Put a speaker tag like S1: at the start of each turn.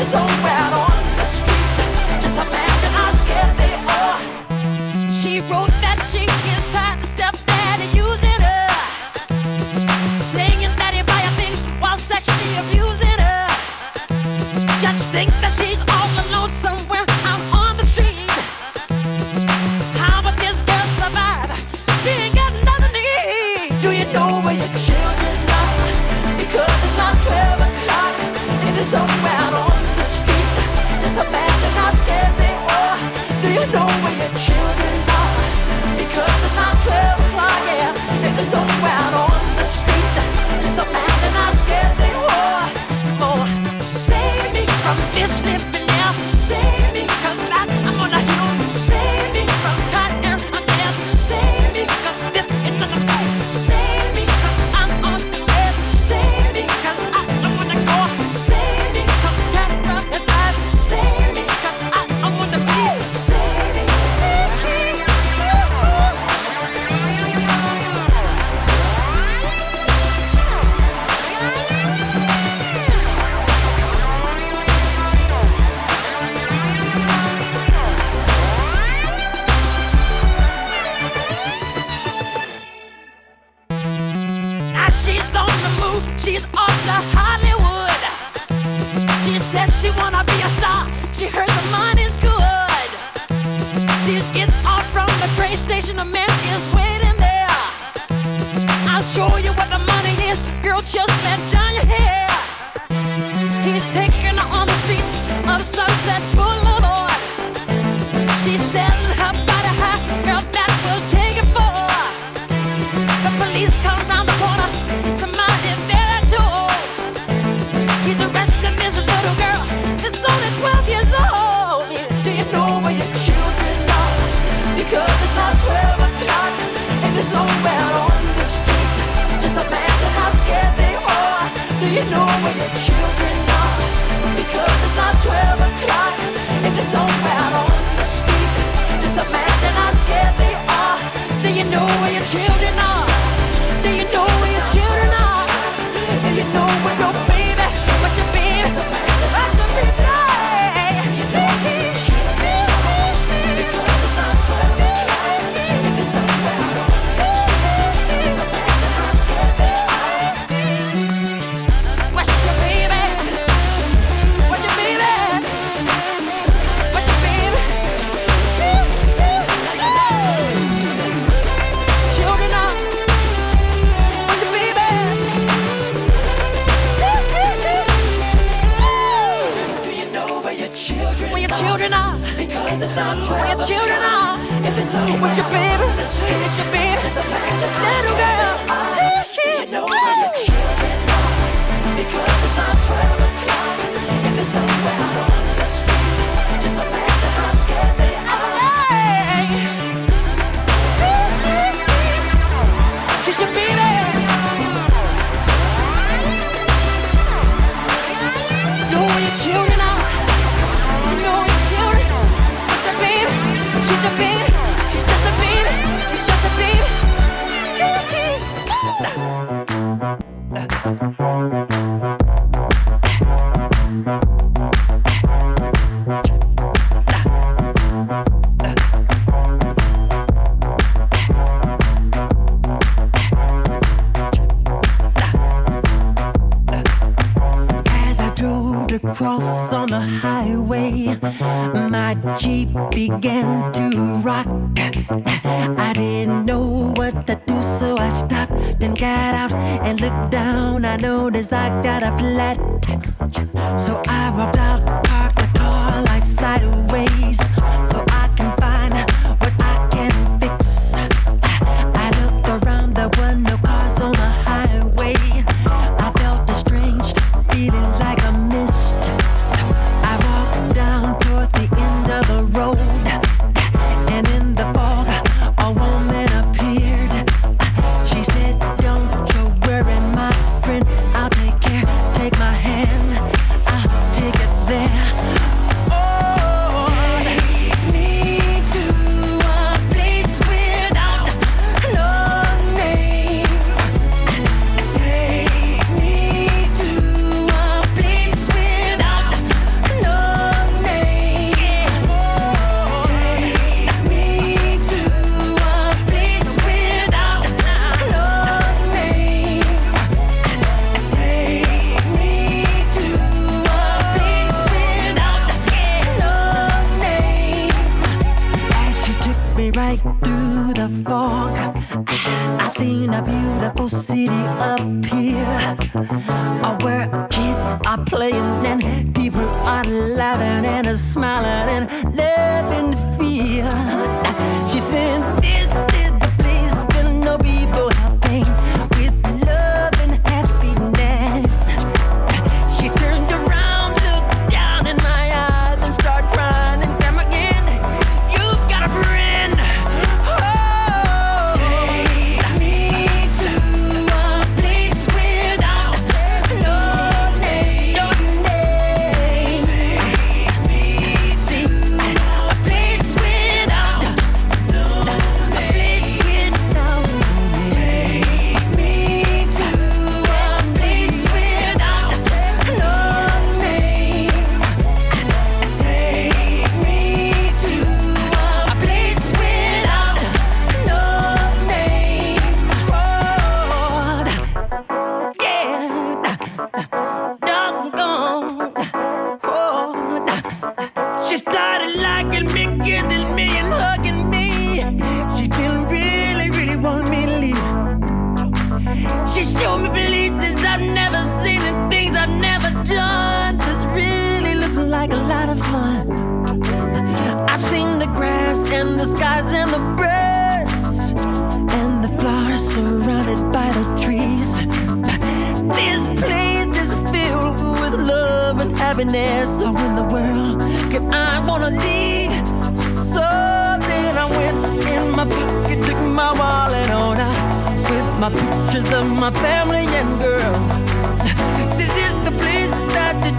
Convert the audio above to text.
S1: somewhere on the street. Just imagine how scared they are. She wrote that she is tired of stepdaddy using her, saying that he buy her things while sexually abusing her. Just think that she's all alone somewhere out on the street. How would this girl survive? She ain't got nothing to eat. Do you know where your children are? Because it's not 12 o'clock and they're somewhere out on the street. Just imagine how scared they are. Do you know where your children are? Because it's not 12 o'clock, yeah, and they're somewhere out on the street. Just imagine how scared they are. Oh, save me from this living now. Save me, cause I'm on a hill. Save me from tired air I'm there. Save me, cause this is not a fight. Save me, cause I'm on the bed. Save me, cause I don't wanna go. Save me, cause terror is bad. Save me, cause I don't wanna be. Save me. Now she's on the move, she's off to Hollywood. She says she wanna be a star, she heard the money's good. She gets off from the train station, a man is waiting there. I'll show you what the money is, girl, just let down your hair. He's taking her on the streets of Sunset Boulevard. She's selling her body high, girl, that will take it for. The police come round the corner, it's somebody there at all. He's arresting this little girl that's only 12 years old. Do you know where your children are? Because it's not 12 o'clock and they're somewhere on the street. Just imagine how scared they are. Do you know where your children are? Because it's not 12 o'clock and they're somewhere on the street. Just imagine how scared they are. Do you know where your children are? Do you know where your children are? Do you know where your baby? What's your baby? What's your baby? Because it's not 12 o'clock and they're somewhere on the street. Just imagine how scared they are. What's your baby? What's your baby? What's your baby? Children are. What's your baby? Do you know where your children are? Where your children are? Because it's not 12 where your children are? If it's over, where your baby? It's your baby. Little girl. Do you know where your children are? Because it's not 12 o'clock and they're somewhere out on the street. Just imagine how scared they are. She's your baby. Know where your children are. You know where your children. What's your baby? She's your baby. She's just a baby. She's just a baby. As I drove across on the highway, my Jeep began to rock. I didn't know what to do, so I stopped and got out and looked down. I noticed I got a flat. So I walked out, parked the car like sideways, so I can find what I can fix. I looked around, there were no cars on the highway. I felt a strange feeling like a mist. So I walked down toward the end of the road, and in the fog a woman appeared. She said, "Don't you worry, my friend, I'll take care. Take my hand, I'll take it there." Oh, the fog, I seen a beautiful city up here, where kids are playing and people are laughing and smiling and loving the fear. She said, "This is the place where no people have pain, with love and happiness." She turned around, looked down in my eyes, and started crying and crying again. "You've got a friend. Oh, take me to a place without no name, no name. Take me to a place without no name, a place without no name. Take me to a place without no name. Take me to a place without no name. Oh, yeah, doggone. Oh, she started liking me, kissing me, and hugging me. She didn't really, really want me to leave. She showed me places I've never seen and things I've never done. This really looks like a lot of fun. I seen the grass and the skies and the birds and the flowers surrounded by the trees. This place is filled with love and happiness. So in the world can I wanna leave? So then I went in my pocket, took my wallet on out with my pictures of my family and girl. This is the place that you